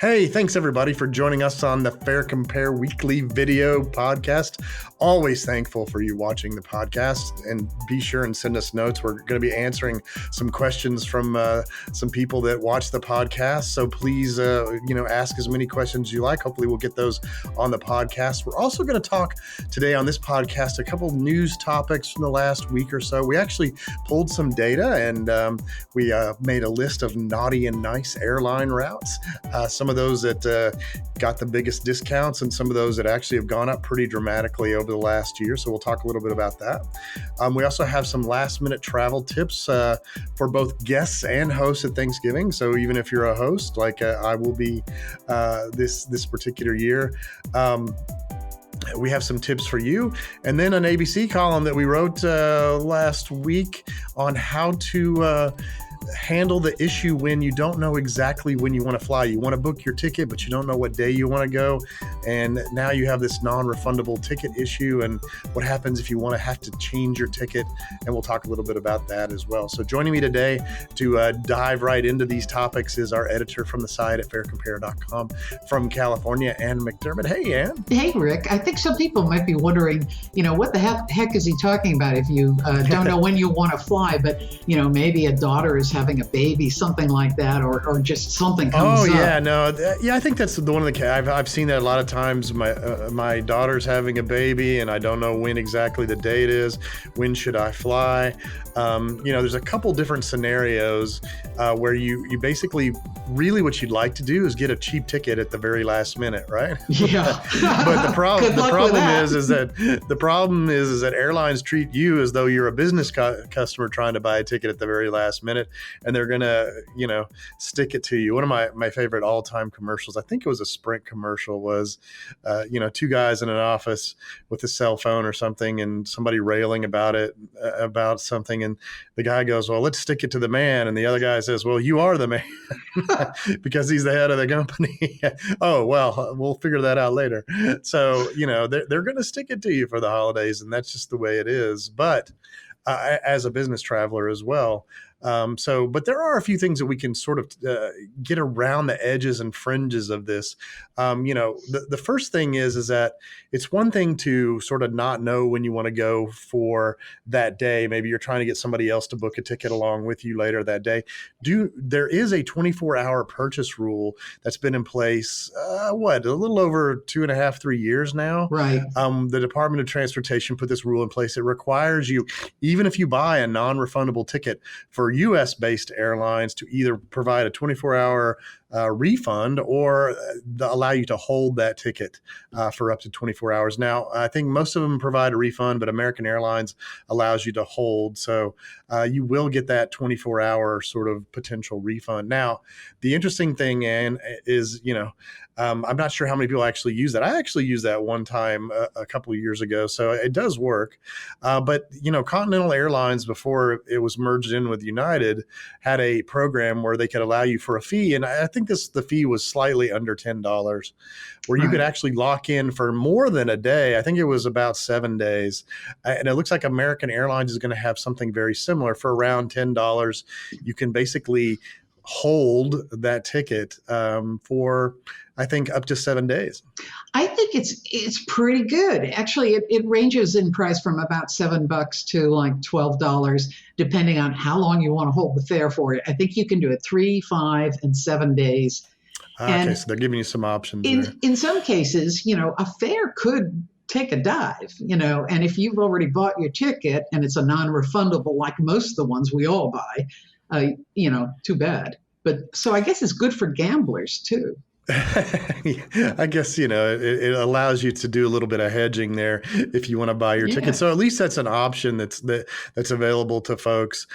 Hey, thanks everybody for joining us on the FarCompare weekly video podcast. Always thankful for you watching the podcast, and be sure and send us notes. We're going to be answering some questions from some people that watch the podcast. So please, ask as many questions as you like. Hopefully we'll get those on the podcast. We're also going to talk today on this podcast a couple news topics from the last week or so. We actually pulled some data and we made a list of naughty and nice airline routes. Some of those that got the biggest discounts and some of those that actually have gone up pretty dramatically over the last year. So we'll talk a little bit about that. We also have some last minute travel tips for both guests and hosts at Thanksgiving. So even if you're a host, like I will be this particular year, we have some tips for you. And then an ABC column that we wrote last week on how to handle the issue when you don't know exactly when you want to fly. You want to book your ticket, but you don't know what day you want to go. And now you have this non-refundable ticket issue, and what happens if you want to have to change your ticket. And we'll talk a little bit about that as well. So joining me today to dive right into these topics is our editor from the site at FarCompare.com from California, Ann McDermott. Hey, Ann. Hey, Rick. I think some people might be wondering, what the heck is he talking about if you don't know when you want to fly, but, maybe a daughter is having a baby, something like that, or just something comes up. Oh, yeah, no. I think that's the one of the, I've seen that a lot of times. My daughter's having a baby and I don't know when exactly the date is. When should I fly? There's a couple different scenarios where you basically, really what you'd like to do is get a cheap ticket at the very last minute, right? Yeah. But the problem is that airlines treat you as though you're a business customer trying to buy a ticket at the very last minute, and they're gonna, stick it to you. One of my favorite all-time commercials, I think it was a Sprint commercial, was, two guys in an office with a cell phone or something, and somebody railing about something, and the guy goes, "Well, let's stick it to the man," and the other guy says, "Well, you are the man," because he's the head of the company. Oh, well, we'll figure that out later. So, they're going to stick it to you for the holidays, and that's just the way it is. But as a business traveler as well. But there are a few things that we can sort of get around the edges and fringes of this. The first thing is that it's one thing to sort of not know when you want to go for that day. Maybe you're trying to get somebody else to book a ticket along with you later that day. There is a 24-hour purchase rule that's been in place, a little over 2.5, 3 years now. Right. The Department of Transportation put this rule in place. It requires you, even if you buy a non-refundable ticket for U.S.-based airlines, to either provide a 24-hour refund or allow you to hold that ticket for up to 24 hours. Now, I think most of them provide a refund, but American Airlines allows you to hold. So you will get that 24-hour sort of potential refund. Now, the interesting thing, Ann, is, I'm not sure how many people actually use that. I actually used that one time a couple of years ago, so it does work. But Continental Airlines, before it was merged in with United, had a program where they could allow you for a fee, and I think the fee was slightly under $10, where you could actually lock in for more than a day. I think it was about 7 days, and it looks like American Airlines is going to have something very similar. For around $10, you can basically hold that ticket for, I think, up to 7 days. I think it's pretty good. Actually, it ranges in price from about $7 to like $12, depending on how long you want to hold the fare for it. I think you can do it 3, 5, and 7 days. Okay, so they're giving you some options. In some cases, a fare could take a dive, and if you've already bought your ticket and it's a non-refundable, like most of the ones we all buy, too bad. But so I guess it's good for gamblers too. I guess, it allows you to do a little bit of hedging there if you want to buy your ticket. So at least that's an option that's available to folks.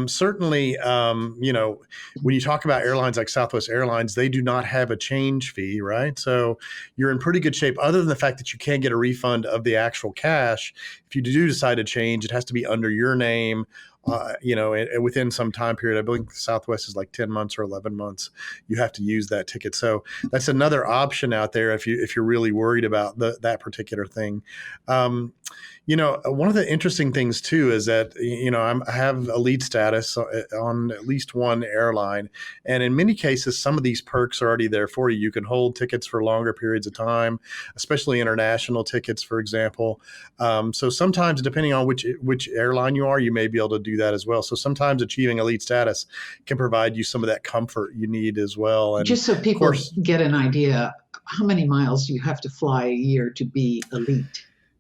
Certainly, when you talk about airlines like Southwest Airlines, they do not have a change fee, right? So you're in pretty good shape, other than the fact that you can't get a refund of the actual cash. If you do decide to change, it has to be under your name within some time period. I believe Southwest is like 10 months or 11 months. You have to use that ticket. So that's another option out there if you're really worried about that particular thing. One of the interesting things too is that, I have elite status on at least one airline. And in many cases, some of these perks are already there for you. You can hold tickets for longer periods of time, especially international tickets, for example. So sometimes, depending on which airline you are, you may be able to do that as well. So sometimes achieving elite status can provide you some of that comfort you need as well. And just so of people course, get an idea, how many miles do you have to fly a year to be elite?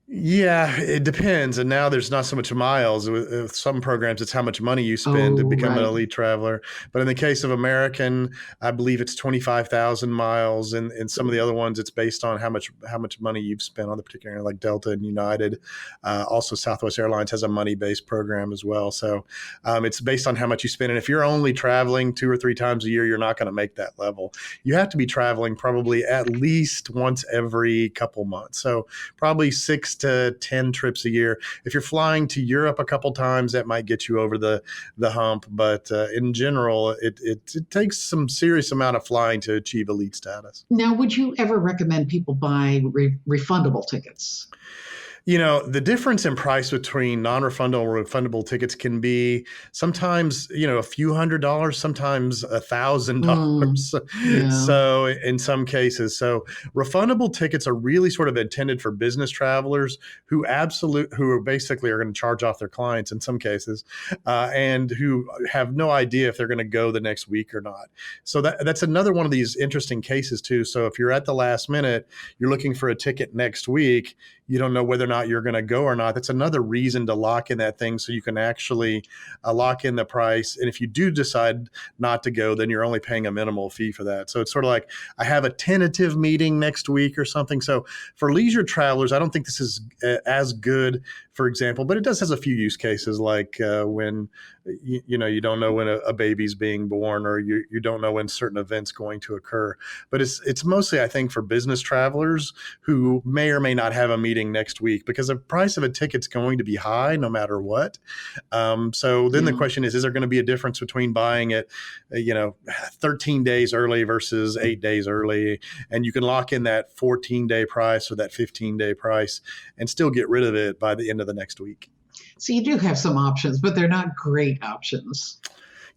yeah, it depends. And now there's not so much miles. With some programs, it's how much money you spend to Oh, become an right. elite traveler. But in the case of American, I believe it's 25,000 miles. And in some of the other ones, it's based on how much money you've spent on the particular, like Delta and United. Also, Southwest Airlines has a money-based program as well. So it's based on how much you spend. And if you're only traveling 2 or 3 times a year, you're not going to make that level. You have to be traveling probably at least once every couple months. So probably 6 to 10 trips a year. If you're flying to Europe a couple times, that might get you over the hump. But in general, it takes some serious amount of flying to achieve elite status. Now, would you ever recommend people buy refundable tickets? The difference in price between non-refundable and refundable tickets can be sometimes, a few $100s, sometimes $1,000. Yeah. So in some cases, refundable tickets are really sort of intended for business travelers who basically are going to charge off their clients in some cases, and who have no idea if they're going to go the next week or not. So that's another one of these interesting cases too. So if you're at the last minute, you're looking for a ticket next week, you don't know whether or not you're going to go or not. That's another reason to lock in that thing so you can actually lock in the price. And if you do decide not to go, then you're only paying a minimal fee for that. So it's sort of like, I have a tentative meeting next week or something. So for leisure travelers, I don't think this is as good, for example, but it does has a few use cases, like when you don't know when a baby's being born, or you don't know when certain events going to occur. But it's mostly, I think, for business travelers who may or may not have a meeting next week, because the price of a ticket's going to be high no matter what. So then the question is there going to be a difference between buying it 13 days early versus 8 days early? And you can lock in that 14-day price or that 15-day price and still get rid of it by the end of the next week. So you do have some options, but they're not great options.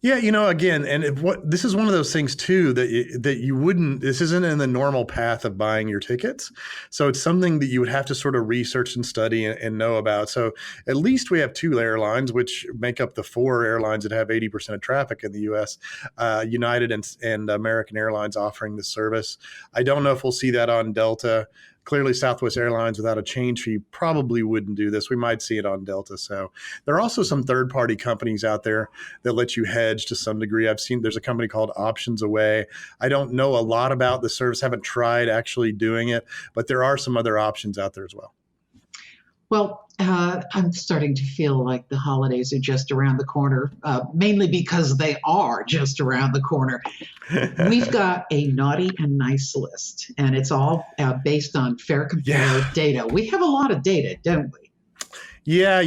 Yeah, again, and this is one of those things too that you wouldn't. This isn't in the normal path of buying your tickets, so it's something that you would have to sort of research and study and know about. So at least we have 2 airlines, which make up the 4 airlines that have 80% of traffic in the U.S. United and American Airlines offering this service. I don't know if we'll see that on Delta. Clearly, Southwest Airlines, without a change fee, probably wouldn't do this. We might see it on Delta. So there are also some third-party companies out there that let you hedge to some degree. I've seen there's a company called Options Away. I don't know a lot about the service, haven't tried actually doing it, but there are some other options out there as well. Well, I'm starting to feel like the holidays are just around the corner, mainly because they are just around the corner. We've got a naughty and nice list, and it's all based on FarCompare data. We have a lot of data, don't we? Yeah,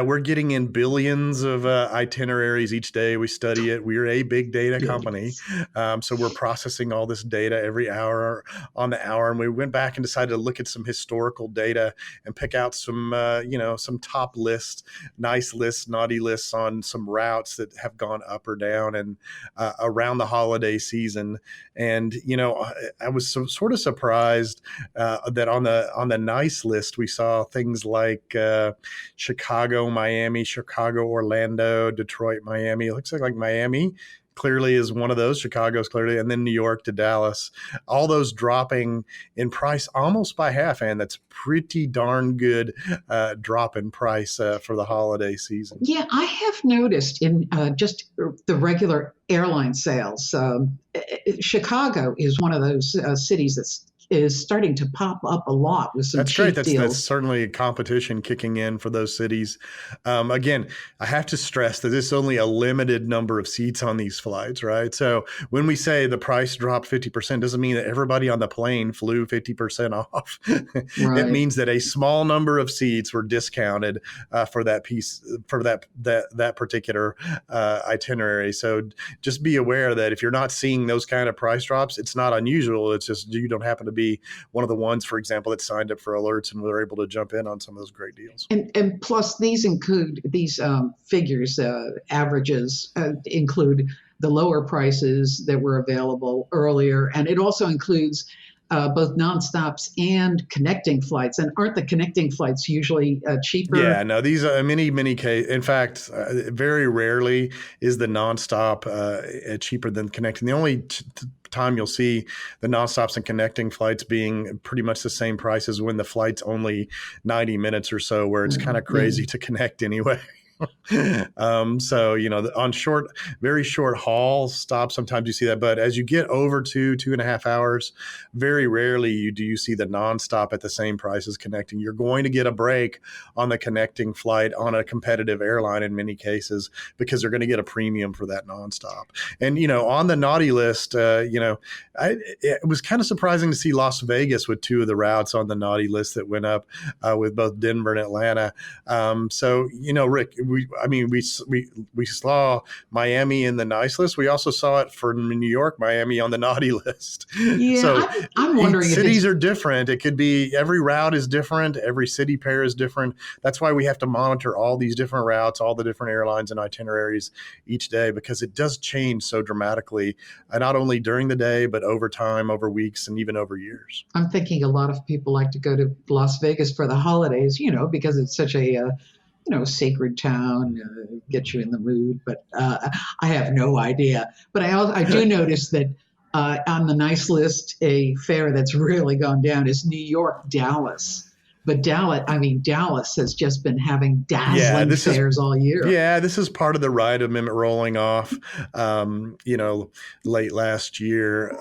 we're getting in billions of itineraries each day. We study it. We're a big data company. So we're processing all this data every hour on the hour. And we went back and decided to look at some historical data and pick out some, some top lists, nice lists, naughty lists on some routes that have gone up or down and around the holiday season. And, I was sort of surprised that on the nice list, we saw things like Chicago, Miami, Chicago, Orlando, Detroit, Miami. It looks like Miami clearly is one of those. Chicago's clearly, and then New York to Dallas. All those dropping in price almost by half, and that's pretty darn good drop in price for the holiday season. Yeah, I have noticed in just the regular airline sales, Chicago is one of those cities that's is starting to pop up a lot with some That's great. cheap That's deals. certainly competition kicking in for those cities. Again, I have to stress that there's only a limited number of seats on these flights, right? So when we say the price dropped 50%, doesn't mean that everybody on the plane flew 50% off. It Right. means that a small number of seats were discounted for that piece, for that particular itinerary. So just be aware that if you're not seeing those kind of price drops, it's not unusual. It's just you don't happen to be one of the ones, for example, that signed up for alerts and were able to jump in on some of those great deals. And plus, these include these figures, averages include the lower prices that were available earlier, and it also includes both nonstops and connecting flights. And aren't the connecting flights usually cheaper? Yeah, no, these are many cases. In fact, very rarely is the nonstop cheaper than connecting. The only time you'll see the nonstops and connecting flights being pretty much the same price as when the flight's only 90 minutes or so, where it's kind of crazy to connect anyway. So, on very short haul stops, sometimes you see that. But as you get over 2.5 hours, very rarely you see the nonstop at the same price as connecting. You're going to get a break on the connecting flight on a competitive airline in many cases because they're going to get a premium for that nonstop. And, on the naughty list, it was kind of surprising to see Las Vegas with two of the routes on the naughty list that went up with both Denver and Atlanta. So, Rick, we saw Miami in the nice list. We also saw it for New York, Miami on the naughty list. Yeah, So I'm wondering if cities are different. It could be every route is different. Every city pair is different. That's why we have to monitor all these different routes, all the different airlines and itineraries each day, because it does change so dramatically, not only during the day, but over time, over weeks, and even over years. I'm thinking a lot of people like to go to Las Vegas for the holidays, because it's such a sacred town, get you in the mood. But I have no idea. But I do notice that on the nice list, a fare that's really gone down is New York, Dallas. But Dallas has just been having dazzling fares all year. Yeah, this is part of the ride amendment rolling off, late last year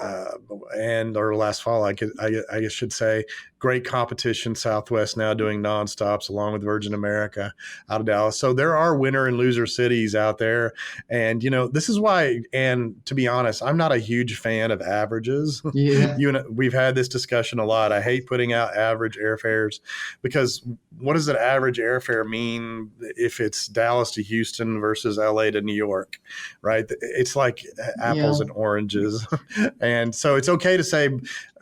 or last fall, I should say. Great competition. Southwest now doing nonstops along with Virgin America out of Dallas. So there are winner and loser cities out there. And, this is why, and to be honest, I'm not a huge fan of averages. Yeah. We've had this discussion a lot. I hate putting out average airfares because what does an average airfare mean if it's Dallas to Houston versus LA to New York, right? It's like apples and oranges. And so it's okay to say,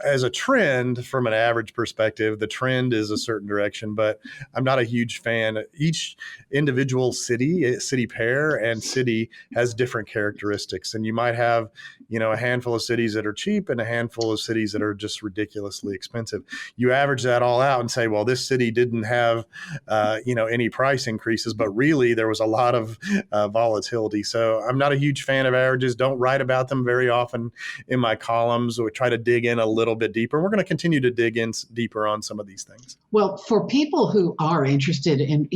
as a trend, from an average perspective, the trend is a certain direction, but I'm not a huge fan. Each individual city pair and city has different characteristics. And you might have, a handful of cities that are cheap and a handful of cities that are just ridiculously expensive. You average that all out and say, well, this city didn't have, any price increases, but really there was a lot of volatility. So I'm not a huge fan of averages. Don't write about them very often in my columns, or try to dig in a little bit deeper. We're going to continue to dig in deeper on some of these things. Well, for people who are interested in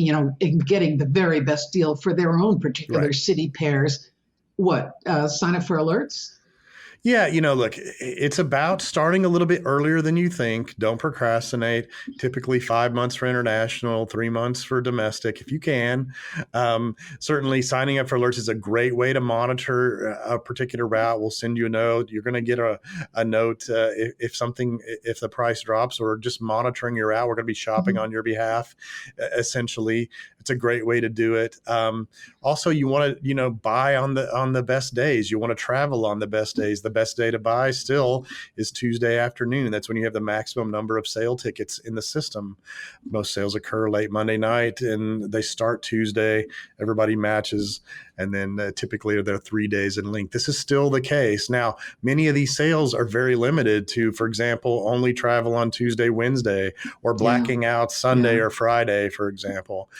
getting the very best deal for their own particular city pairs, sign up for alerts? Yeah, look, it's about starting a little bit earlier than you think. Don't procrastinate. Typically 5 months for international, 3 months for domestic, if you can. Certainly signing up for alerts is a great way to monitor a particular route. We'll send you a note. You're going to get a note if the price drops, or just monitoring your route. We're going to be shopping on your behalf, essentially. It's a great way to do it. Also, you want to, buy on the best days. You want to travel on the best days. The best day to buy still is Tuesday afternoon. That's when you have the maximum number of sale tickets in the system. Most sales occur late Monday night, and they start Tuesday. Everybody matches, and then typically they're 3 days in length. This is still the case. Now, many of these sales are very limited to, for example, only travel on Tuesday, Wednesday, or blacking out Sunday or Friday, for example.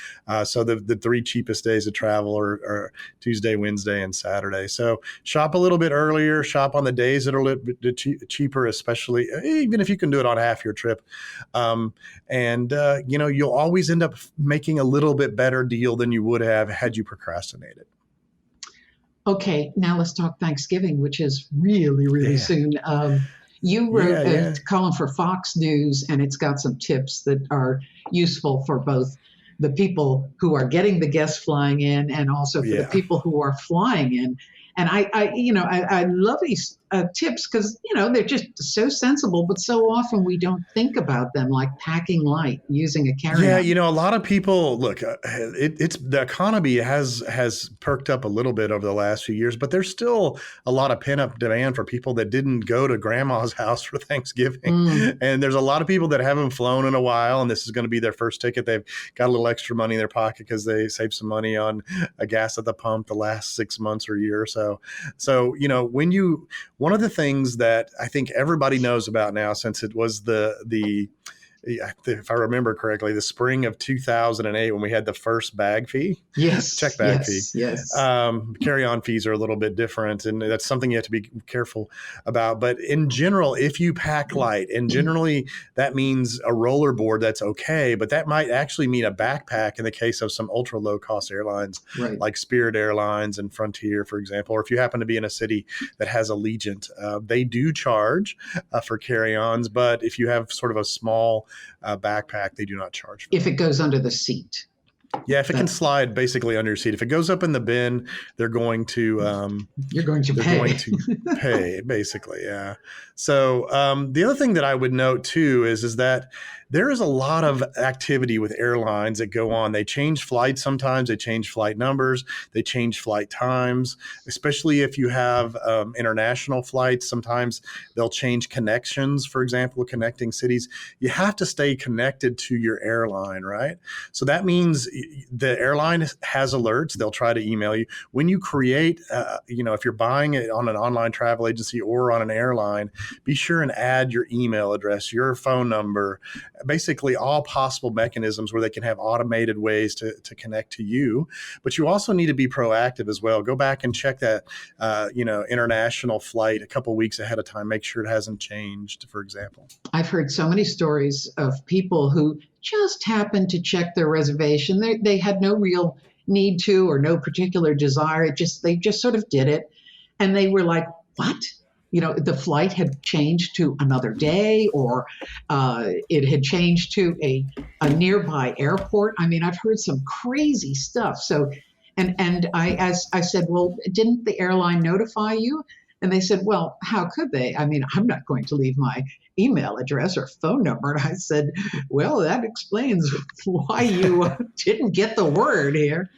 So the 3 cheapest days of travel are Tuesday, Wednesday, and Saturday. So shop a little bit earlier. Shop on the days that are a little bit cheaper, especially even if you can do it on half your trip. You'll always end up making a little bit better deal than you would have had you procrastinated. Okay, now let's talk Thanksgiving, which is really, really soon. You Yeah, wrote a yeah. column for Fox News, and it's got some tips that are useful for both the people who are getting the guests flying in and also for the Yeah. people who are flying in. And I love these tips because, they're just so sensible, but so often we don't think about them, like packing light, using a Yeah, carry-on. a lot of people look. It's the economy has perked up a little bit over the last few years, but there's still a lot of pent up demand for people that didn't go to grandma's house for Thanksgiving, Mm. and there's a lot of people that haven't flown in a while, and this is going to be their first ticket. They've got a little extra money in their pocket because they saved some money on a gas at the pump the last 6 months or a year or so. So one of the things that I think everybody knows about now, since it was the if I remember correctly, the spring of 2008 when we had the first bag fee, check Yes, bag fee. yes, yes. Carry-on fees are a little bit different, and that's something you have to be careful about. But in general, if you pack light, and generally that means a rollerboard, that's okay, but that might actually mean a backpack in the case of some ultra low-cost airlines Right. like Spirit Airlines and Frontier, for example, or if you happen to be in a city that has Allegiant, they do charge for carry-ons, but if you have sort of a small backpack, they do not charge for If that. it goes under the seat. Yeah, if it can That slide basically under your seat. If it goes up in the bin, they're going to you're going to they're pay. going to pay basically. Yeah. So the other thing that I would note too is that there is a lot of activity with airlines that go on. They change flights sometimes. They change flight numbers. They change flight times, especially if you have international flights. Sometimes they'll change connections. For example, connecting cities. You have to stay connected to your airline, right? So that means the airline has alerts. They'll try to email you when you create. If you're buying it on an online travel agency or on an airline, be sure and add your email address, your phone number, basically all possible mechanisms where they can have automated ways to connect to you. But you also need to be proactive as well. Go back and check that, international flight a couple weeks ahead of time. Make sure it hasn't changed, for example. I've heard so many stories of people who just happened to check their reservation. They had no real need to or no particular desire. They just sort of did it. And they were like, what? The flight had changed to another day, or it had changed to a nearby airport. I mean, I've heard some crazy stuff. So, and I said, well, didn't the airline notify you? And they said, well, how could they? I mean, I'm not going to leave my email address or phone number. And I said, well, that explains why you didn't get the word here.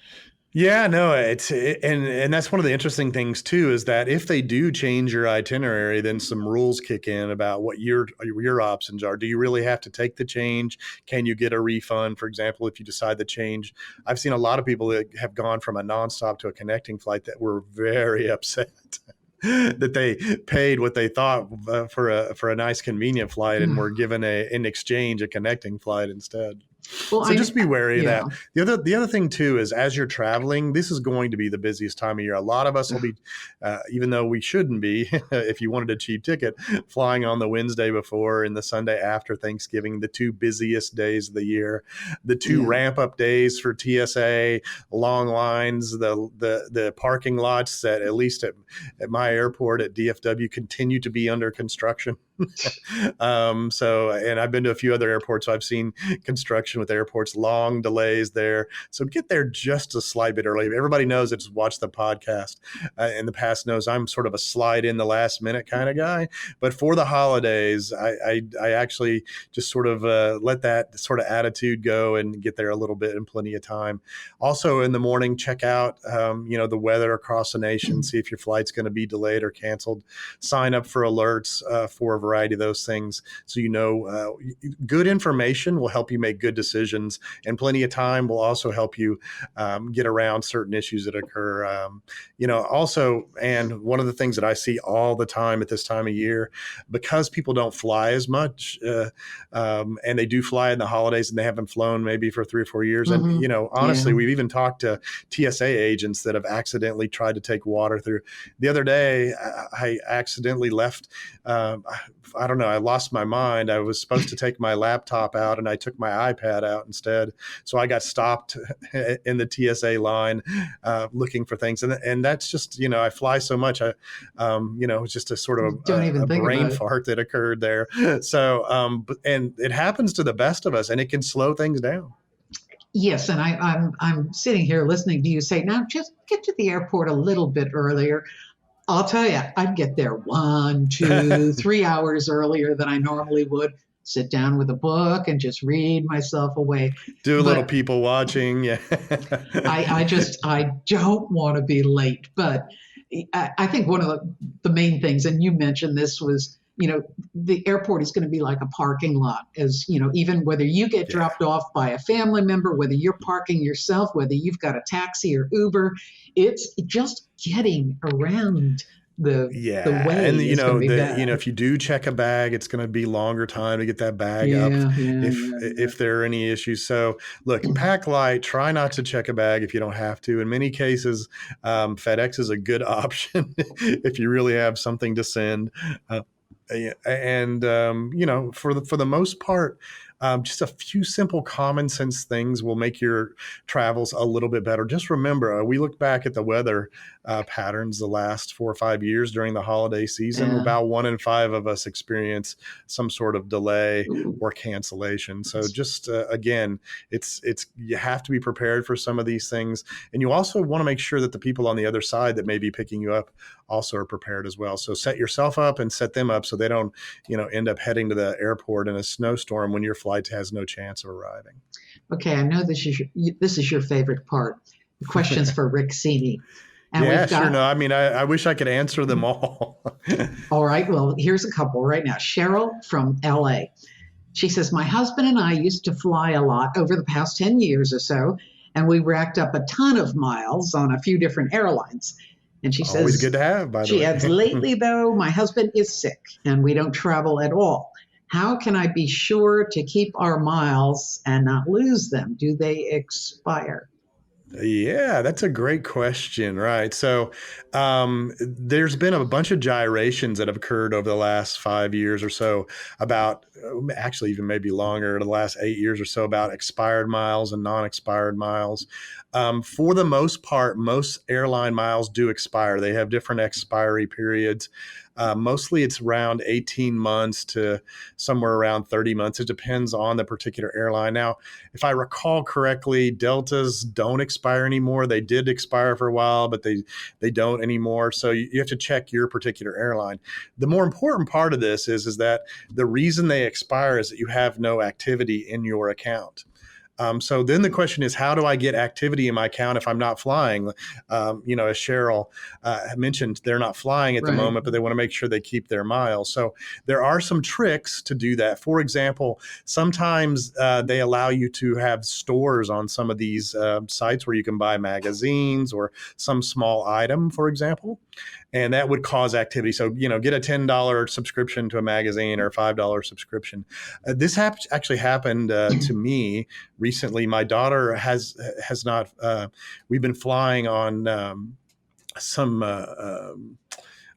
Yeah, no, and that's one of the interesting things too, is that if they do change your itinerary, then some rules kick in about what your options are. Do you really have to take the change? Can you get a refund, for example, if you decide to change? I've seen a lot of people that have gone from a nonstop to a connecting flight that were very upset that they paid what they thought for a nice convenient flight and were given in exchange a connecting flight instead. Well, so just be wary of yeah. that. The other thing too is, as you're traveling, this is going to be the busiest time of year. A lot of us will be, even though we shouldn't be, if you wanted a cheap ticket, flying on the Wednesday before and the Sunday after Thanksgiving, the two busiest days of the year, the two ramp up days for TSA, long lines, the parking lots that, at least at my airport at DFW, continue to be under construction. And I've been to a few other airports, so I've seen construction with airports, long delays there. So get there just a slight bit early. Everybody knows that's watched the podcast in the past knows I'm sort of a slide in the last minute kind of guy. But for the holidays, I actually just sort of let that sort of attitude go and get there a little bit in plenty of time. Also in the morning, check out the weather across the nation, see if your flight's going to be delayed or canceled. Sign up for alerts for a variety of those things, so good information will help you make good decisions, and plenty of time will also help you get around certain issues that occur. Also, and one of the things that I see all the time at this time of year, because people don't fly as much, and they do fly in the holidays, and they haven't flown maybe for 3 or 4 years. And honestly, we've even talked to TSA agents that have accidentally tried to take water through. The other day, I accidentally left. I don't know. I lost my mind. I was supposed to take my laptop out, and I took my iPad that out instead. So I got stopped in the TSA line looking for things. And that's just, I fly so much. It's just a sort of Don't even a think brain about it. fart that occurred there. So, and it happens to the best of us, and it can slow things down. Yes, and I'm sitting here listening to you say, now just get to the airport a little bit earlier. I'll tell you, I'd get there 1, 2, 3 hours earlier than I normally would. Sit down with a book and just read myself away. Do a little But people watching. Yeah. I don't want to be late. But I think one of the main things, and you mentioned this, was the airport is going to be like a parking lot, as even whether you get dropped off by a family member, whether you're parking yourself, whether you've got a taxi or Uber, it's just getting around the way and is going to be bad. if you do check a bag, it's going to be longer time to get that bag up if there are any issues. So look, pack light, try not to check a bag if you don't have to. In many cases, FedEx is a good option if you really have something to send. And for the most part, just a few simple common sense things will make your travels a little bit better. Just remember, we look back at the weather patterns the last 4 or 5 years during the holiday season. About 1 in 5 of us experience some sort of delay or cancellation. So just again, it's you have to be prepared for some of these things, and you also want to make sure that the people on the other side that may be picking you up also are prepared as well. So set yourself up and set them up so they don't end up heading to the airport in a snowstorm when your flight has no chance of arriving. Okay, I know this is your favorite part. The questions for Rick Sini. And sure. No, I mean, I wish I could answer them all. All right. Well, here's a couple right now. Cheryl from LA. She says, my husband and I used to fly a lot over the past 10 years or so, and we racked up a ton of miles on a few different airlines. And she says, always good to have, by the way. She adds, lately, though, my husband is sick and we don't travel at all. How can I be sure to keep our miles and not lose them? Do they expire? Yeah, that's a great question. Right. So there's been a bunch of gyrations that have occurred over the last 5 years or so about, actually even maybe longer, the last 8 years or so, about expired miles and non-expired miles. For the most part, most airline miles do expire. They have different expiry periods. Mostly it's around 18 months to somewhere around 30 months. It depends on the particular airline. Now, if I recall correctly, Deltas don't expire anymore. They did expire for a while, but they don't anymore. So you have to check your particular airline. The more important part of this is that the reason they expire is that you have no activity in your account. So then the question is, how do I get activity in my account if I'm not flying? As Cheryl mentioned, they're not flying at the moment, but they want to make sure they keep their miles. So there are some tricks to do that. For example, sometimes they allow you to have stores on some of these sites where you can buy magazines or some small item, for example. And that would cause activity. So, get a $10 subscription to a magazine or a $5 subscription. This actually happened to me recently. My daughter has not. We've been flying on some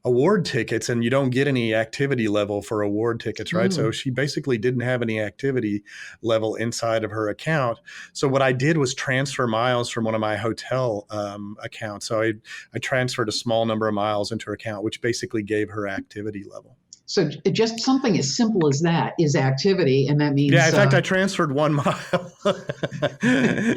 award tickets, and you don't get any activity level for award tickets, right? So she basically didn't have any activity level inside of her account. So what I did was transfer miles from one of my hotel accounts. So I transferred a small number of miles into her account, which basically gave her activity level. So just something as simple as that is activity, and that means in fact, I transferred 1 mile,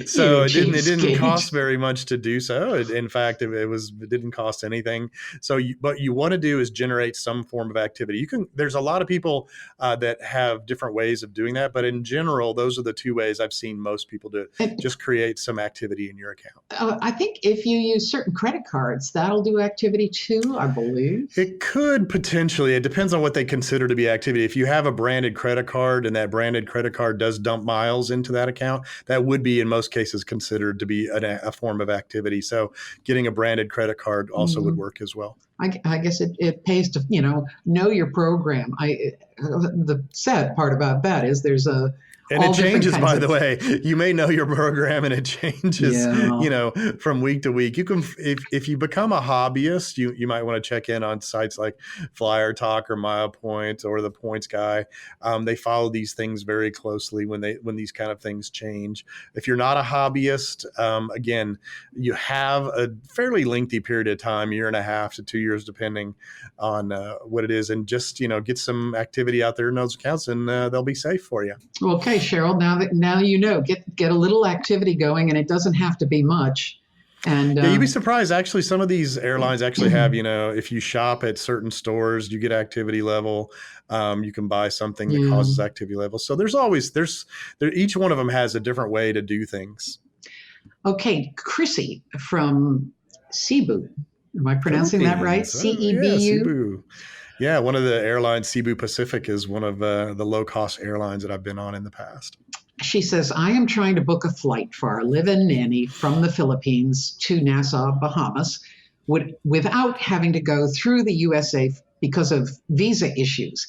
so it didn't cost very much to do so. In fact, it didn't cost anything. So, what you want to do is generate some form of activity. There's a lot of people that have different ways of doing that, but in general, those are the 2 ways I've seen most people do it. Just create some activity in your account. I think if you use certain credit cards, that'll do activity too, I believe. It could potentially. It depends on what they consider to be activity. If you have a branded credit card and that branded credit card does dump miles into that account, that would be in most cases considered to be a form of activity. So getting a branded credit card also would work as well. I guess it pays to know your program. The sad part about that is there's a And it all different changes, kinds by of. the way. You may know your program, and it changes, Yeah. from week to week. You can, if you become a hobbyist, you might want to check in on sites like Flyer Talk or MilePoint or the Points Guy. They follow these things very closely when these kind of things change. If you're not a hobbyist, again, you have a fairly lengthy period of time, 1.5 to 2 years, depending on what it is, and just get some activity out there in those accounts, and they'll be safe for you. Okay, Cheryl. Now you know. Get a little activity going, and it doesn't have to be much. And Yeah, you'd be surprised. Actually, some of these airlines actually have, if you shop at certain stores, you get activity level. You can buy something that yeah. causes activity level. So each one of them has a different way to do things. Okay, Chrissy from Cebu. Am I pronouncing that right? Philippines. Oh, yeah, Cebu. Cebu. Yeah, one of the airlines, Cebu Pacific, is one of the low-cost airlines that I've been on in the past. She says, I am trying to book a flight for our live-in nanny from the Philippines to Nassau, Bahamas, without having to go through the USA because of visa issues.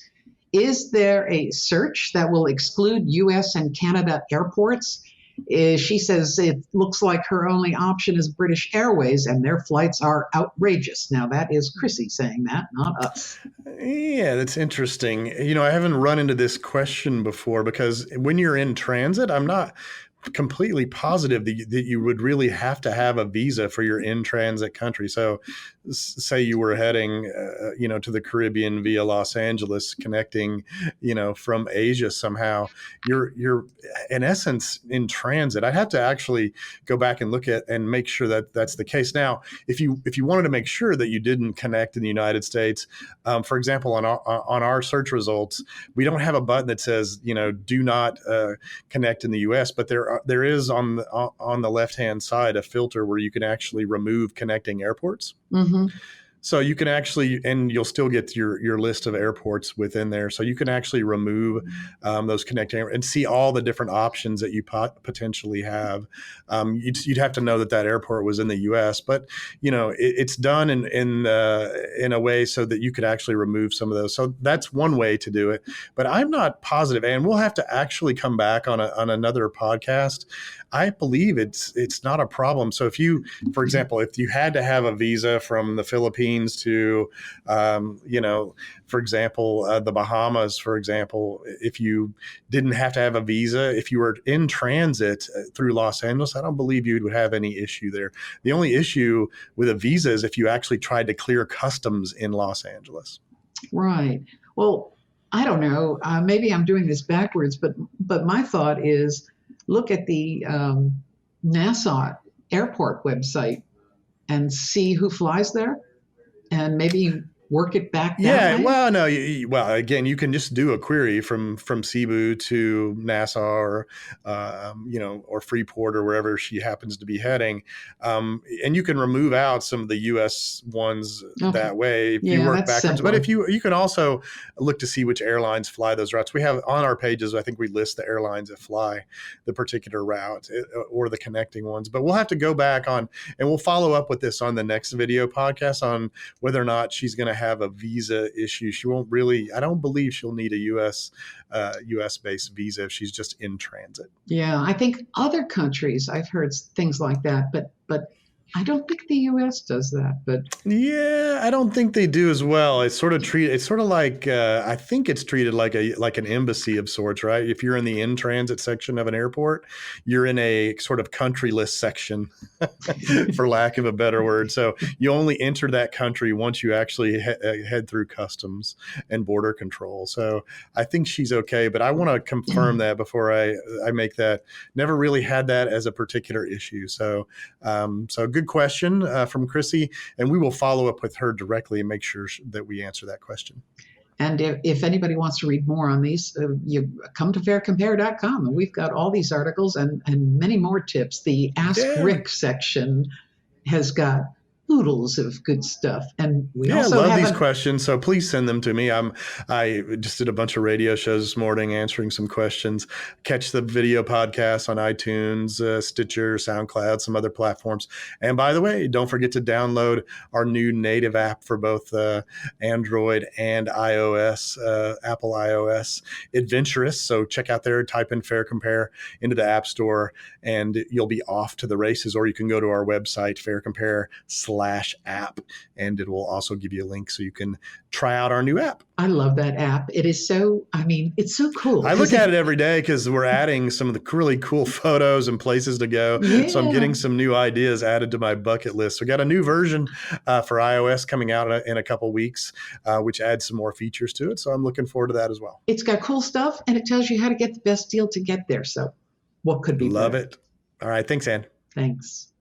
Is there a search that will exclude US and Canada airports? She says it looks like her only option is British Airways, and their flights are outrageous. Now, that is Chrissy saying that, not us. Yeah, that's interesting. I haven't run into this question before, because when you're in transit, I'm not completely positive that you would really have to have a visa for your in-transit country. So say you were heading, to the Caribbean via Los Angeles, connecting, from Asia somehow, you're in essence in transit. I'd have to actually go back and look at and make sure that that's the case. Now, if you wanted to make sure that you didn't connect in the United States, for example, on our search results, we don't have a button that says, do not connect in the U.S., but there is on the left-hand side a filter where you can actually remove connecting airports. Mm-hmm. So you can actually, and you'll still get your list of airports within there. So you can actually remove those connecting and see all the different options that you potentially have. You'd have to know that airport was in the U.S., but it's done in a way so that you could actually remove some of those. So that's one way to do it. But I'm not positive, and we'll have to actually come back on another podcast. I believe it's not a problem. So for example, if you had to have a visa from the Philippines to, for example, the Bahamas, for example, if you didn't have to have a visa, if you were in transit through Los Angeles, I don't believe you would have any issue there. The only issue with a visa is if you actually tried to clear customs in Los Angeles. Right. Well, I don't know. Maybe I'm doing this backwards, but my thought is, look at the Nassau airport website and see who flies there, and maybe work it back that way. Well, no, again, you can just do a query from Cebu to Nassau or or Freeport or wherever she happens to be heading, and you can remove out some of the U.S. ones that way if you work backwards. Simpler. But if you can also look to see which airlines fly those routes. We have on our pages, I think we list the airlines that fly the particular route or the connecting ones. But we'll have to go back on, and we'll follow up with this on the next video podcast on whether or not she's going to have a visa issue. She won't really, I don't believe she'll need a US based visa if she's just in transit. Yeah, I think other countries, I've heard things like that, but I don't think the U.S. does that. But yeah, I don't think they do as well. It's sort of like I think it's treated like an embassy of sorts, right? If you're in the in transit section of an airport, you're in a sort of countryless section, for lack of a better word. So you only enter that country once you actually head through customs and border control. So I think she's okay, but I want to confirm that before I make that. Never really had that as a particular issue. So good question from Chrissy, and we will follow up with her directly and make sure that we answer that question. And if anybody wants to read more on these, you come to FarCompare.com, and we've got all these articles and many more tips. The Ask Rick section has got oodles of good stuff. And we Yeah, I also love have these questions. So please send them to me. I just did a bunch of radio shows this morning answering some questions. Catch the video podcast on iTunes, Stitcher, SoundCloud, some other platforms. And by the way, don't forget to download our new native app for both Android and iOS, Apple iOS, Adventurous. So check out there, type in FarCompare into the App Store, and you'll be off to the races. Or you can go to our website, FarCompare/app, and it will also give you a link so you can try out our new app. I love that app. It is so, I mean, it's so cool. I look at it every day because we're adding some of the really cool photos and places to go. Yeah. So I'm getting some new ideas added to my bucket list. So we got a new version for iOS coming out in a couple weeks, which adds some more features to it. So I'm looking forward to that as well. It's got cool stuff, and it tells you how to get the best deal to get there. So what could be Love better? it. All right. Thanks, Ann. Thanks.